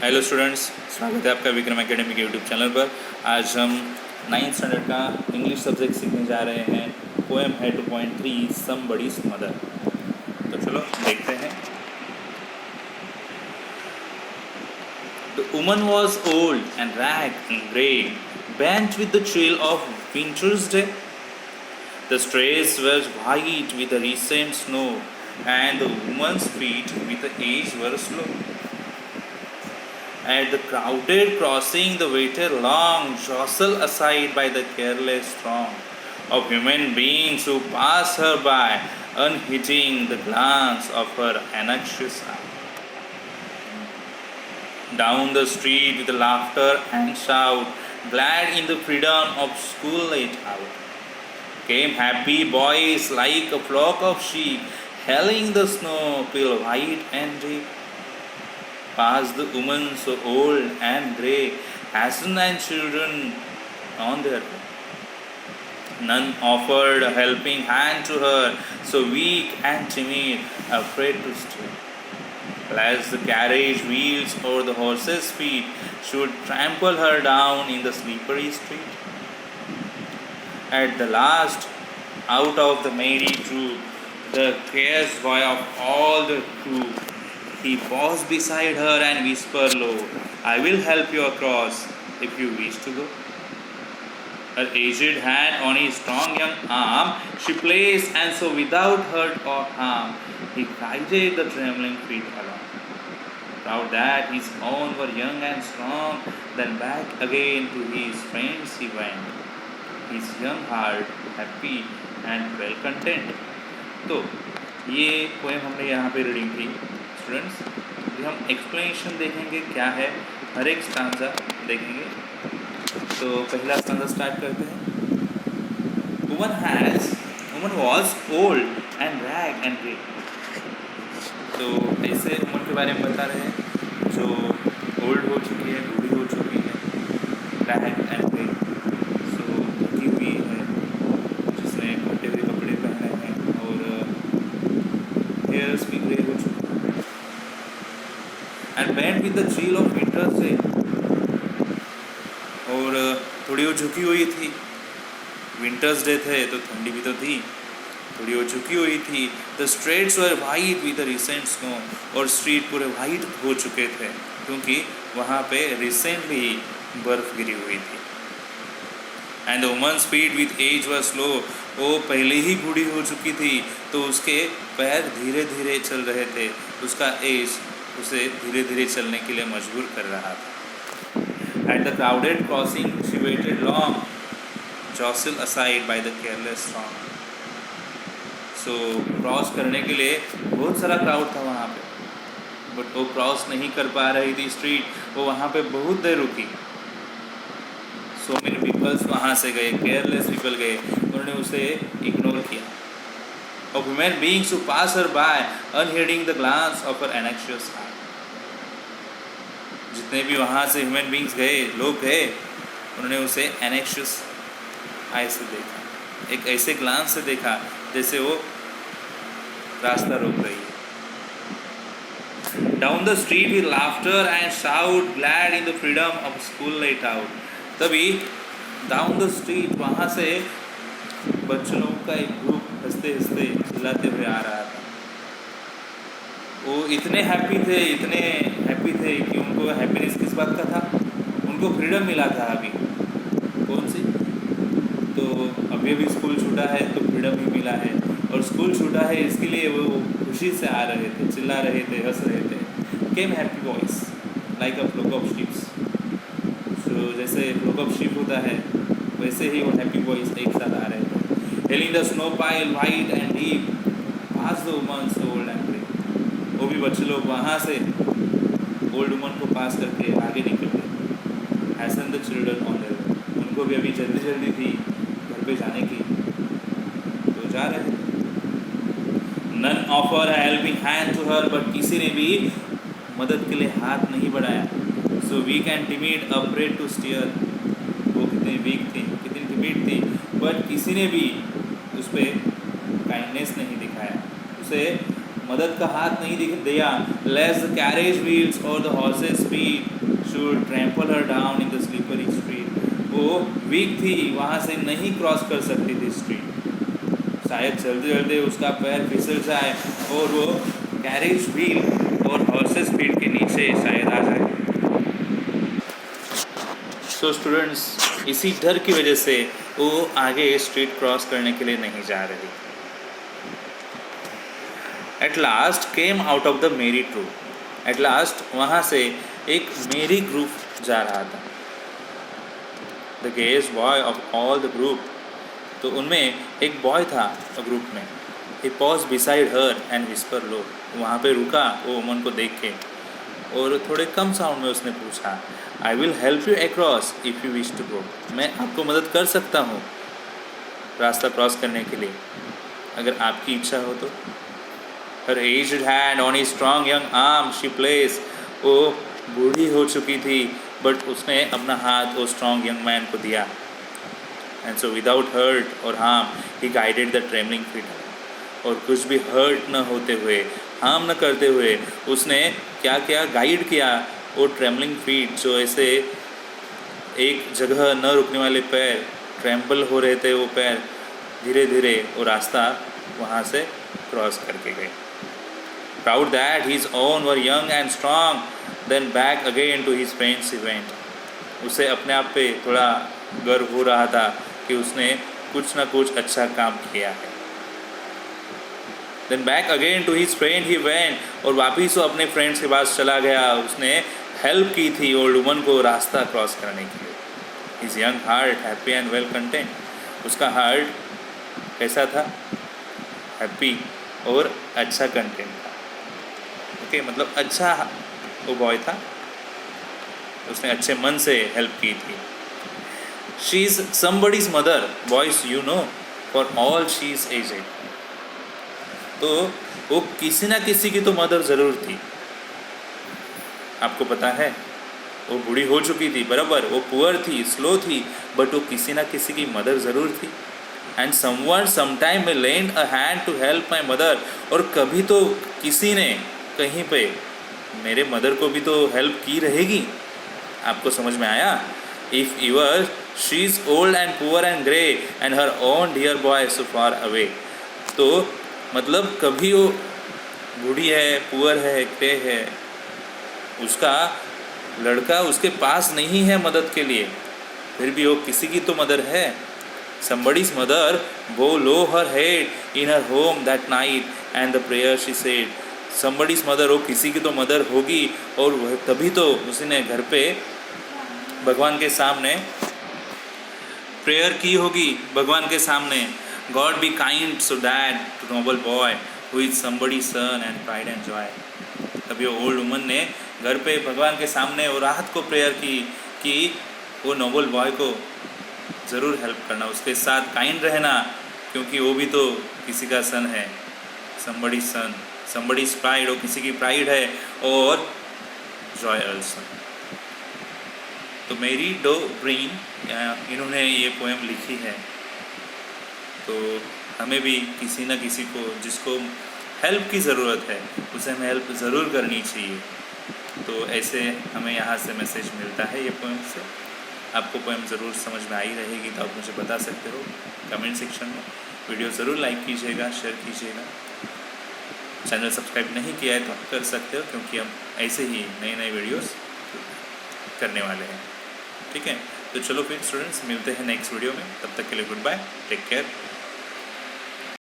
Hello students, स्वागत है आपका विक्रम एकेडमी के यूट्यूब चैनल पर। आज हम 9th स्टैंडर्ड का इंग्लिश सब्जेक्ट सीखने जा रहे हैं। पोएम है 2.3 समबडीज मदर। तो चलो देखते हैं। The woman was old and ragged and grey, bent with the chill of winter's day. The strays were white with the recent snow, and the woman's feet with the age were slow. At the crowded crossing, the waiter long, jostled aside by the careless throng of human beings who pass her by, unheeding the glance of her anxious eye. Down the street with laughter and shout, glad in the freedom of school let out, came happy boys like a flock of sheep, hailing the snow pill white and deep. Past the woman so old and grey, hasten and children on their way. None offered a helping hand to her, so weak and timid, afraid to stray. Lest the carriage wheels or the horse's feet should trample her down in the slippery street. At the last, out of the merry troop, the fierce boy of all the crew, he paused beside her and whispered low, I will help you across if you wish to go. Her aged hand on his strong young arm she placed, and so without hurt or harm, he guided the trembling feet along. Proud that his own were young and strong, then back again to his friends he went, his young heart happy and well content. तो ये poem हमने यहाँ पे reading की students. अभी हम explanation देखेंगे क्या है, हर एक स्टांजा देखेंगे। तो पहला स्टांजा स्टार्ट करते हैं। Woman was old and rag and grey. तो ऐसे वुमन के बारे में बता रहे हैं जो ओल्ड हो चुकी है, बूढ़ी हो चुकी है, रैग एंड ग्रे, सो थकी हुई है, जिसने फटे हुए कपड़े पहने हैं और हेयर्स भी ग्रे हो चुके हैं। And band with the chill of winters day, और थोड़ी वो झुकी हुई थी। विंटर्स डे थे तो ठंडी भी तो थी, थोड़ी वो झुकी हुई थी। The streets were white with the recent snow, और स्ट्रीट पूरे वाइट हो चुके थे क्योंकि वहाँ पे रिसेंटली बर्फ गिरी हुई थी। And the woman's feet with age were slow, वो पहले ही बूढ़ी हो चुकी थी तो उसके पैर धीरे धीरे चल रहे थे, उसका एज उसे धीरे धीरे चलने के लिए मजबूर कर रहा था। At the crowded crossing she waited long, jostled aside by the careless throng. So cross करने के लिए बहुत सारा क्राउड था वहाँ पे, बट वो क्रॉस नहीं कर पा रही थी स्ट्रीट, वो वहाँ पे बहुत देर रुकी। सो मेनी पीपल्स वहाँ से गए, केयरलेस पीपल गए, उन्होंने उसे इग्नोर किया। Of human beings who pass her by, unheeding the glance of her anxious eye. जितने भी वहाँ से ह्यूमन बींग्स गए, लोग गए, उन्होंने उसे एनेक्शियस आई से देखा, एक ऐसे ग्लांस से देखा जैसे वो रास्ता रोक रही है। Down the street with laughter and shout, glad in the freedom of school let out. तभी डाउन द स्ट्रीट, वहाँ से बच्चों का एक ग्रुप हंसते हंसते चिल्लाते हुए आ रहा था। वो इतने हैप्पी थे कि उनको हैप्पीनेस किस बात का था, उनको फ्रीडम मिला था अभी। कौन सी? तो अभी स्कूल छूटा है तो फ्रीडम ही मिला है, और स्कूल छूटा है इसके लिए वो खुशी से आ रहे थे, चिल्ला रहे थे, हंस रहे थे। Came happy voice like a flock of sheeps. So जैसे फ्लोक ऑफ शीप होता है वैसे ही वो हैप्पी वॉइस एक साथ आ रहे थे। Hailing the snow pile wide and deep, past the woman so old and grey. वो भी बच्चे लोग वहाँ से ओल्ड वुमन को पास करके आगे निकल गए। Hasten the children on their way. उनको भी अभी जल्दी थी घर पे जाने की, तो जा रहे थे। None offer a helping hand to her, but किसी ने भी मदद के लिए हाथ नहीं बढ़ाया। So weak and timid, afraid to steer. वो कितनी वीक थी, कितनी टिमिड थी, बट किसी ने भी उस पर काइंडनेस नहीं दिखाया, उसे मदद का हाथ नहीं दिख दिया. Lest the carriage wheels or the horses' feet should trample her down in the slippery street. वो वीक थी, वहाँ से नहीं क्रॉस कर सकती थी स्ट्रीट. शायद चलते चलते उसका पैर फिसल जाए और वो कैरेज व्हील और हॉर्सेस फीट के नीचे शायद आ जाए. सो स्टूडेंट्स, इसी डर की वजह से वो आगे स्ट्रीट क्रॉस करने के लिए नहीं जा रही. At last came out of the merry troop. At last वहाँ से एक मेरी ग्रुप जा रहा था. The gayest boy of all the group. तो उनमें एक बॉय था ग्रुप में. He paused beside her and whisper low. वहाँ पे रुका वो वुमन को देख के और थोड़े कम साउंड में उसने पूछा, I will help you across if you wish to go. मैं आपको मदद कर सकता हूँ रास्ता क्रॉस करने के लिए, अगर आपकी इच्छा हो तो. Her aged hand on he strong young arm she place. वो बूढ़ी हो चुकी थी बट उसने अपना हाथ वो स्ट्रॉन्ग यंग मैन को दिया. एंड सो विदाउट हर्ट और harm he guided the travelling feet. और कुछ भी हर्ट न होते हुए, हार्म न करते हुए उसने क्या क्या गाइड किया वो ट्रेवलिंग फीट, जो ऐसे एक जगह न रुकने वाले पैर, ट्रैम्बल हो रहे थे वो पैर, धीरे धीरे वो रास्ता वहाँ से क्रॉस करके गए. Proud that his own were young and strong then back again to his friends event. उसे अपने आप पे थोड़ा गर्व हो रहा था कि उसने कुछ ना कुछ अच्छा काम किया है. Then back again to his friend he went. और वापिस वो अपने फ्रेंड्स के पास चला गया. उसने हेल्प की थी ओल्ड वुमन को रास्ता क्रॉस करने के लिए. His young heart happy and well content. उसका हार्ट कैसा था? हैप्पी और अच्छा कंटेंट था. ओके, मतलब अच्छा वो बॉय था, उसने अच्छे मन से हेल्प की थी. She is somebody's mother. Boys you know for all she is aged. तो वो किसी ना किसी की तो मदर ज़रूर थी. आपको पता है वो बूढ़ी हो चुकी थी बराबर, वो पुअर थी, स्लो थी, बट वो किसी ना किसी की मदर ज़रूर थी. And someone sometime may lend a hand to help my mother. और कभी तो किसी ने कहीं पे मेरे मदर को भी तो हेल्प की रहेगी. आपको समझ में आया? If your she is old and poor and grey and her own dear boy so far away. तो मतलब कभी वो बूढ़ी है, पुअर है, ग्रे है, उसका लड़का उसके पास नहीं है मदद के लिए, फिर भी वो किसी की तो मदर है. somebody's mother bow low her head in her home that night and the prayer she said. somebody's mother, वो किसी की तो मदर होगी और वह तभी तो उसने घर पे भगवान के सामने प्रेयर की होगी. भगवान के सामने God be kind so that to noble boy who is somebody's son and pride and joy. तभी वो ओल्ड वुमन ने घर पे भगवान के सामने वो रात को प्रेयर की कि वो नोबल बॉय को ज़रूर हेल्प करना, उसके साथ काइंड रहना, क्योंकि वो भी तो किसी का सन है. somebody's son, somebody's pride, वो किसी की प्राइड है, और जॉय also. तो मेरी डो ब्रीन इन्होंने ये पोएम लिखी है. तो हमें भी किसी न किसी को जिसको हेल्प की ज़रूरत है उसे हमें हेल्प ज़रूर करनी चाहिए. तो ऐसे हमें यहाँ से मैसेज मिलता है ये पोएम से. आपको पोएम ज़रूर समझ में आई रहेगी तो आप मुझे बता सकते हो कमेंट सेक्शन में. वीडियो ज़रूर लाइक कीजिएगा, शेयर कीजिएगा. चैनल सब्सक्राइब नहीं किया है तो आप कर सकते हो, क्योंकि हम ऐसे ही नए नए वीडियोस करने वाले हैं. ठीक है, तो चलो फिर स्टूडेंट्स मिलते हैं नेक्स्ट वीडियो में. तब तक के लिए गुड बाय, टेक केयर.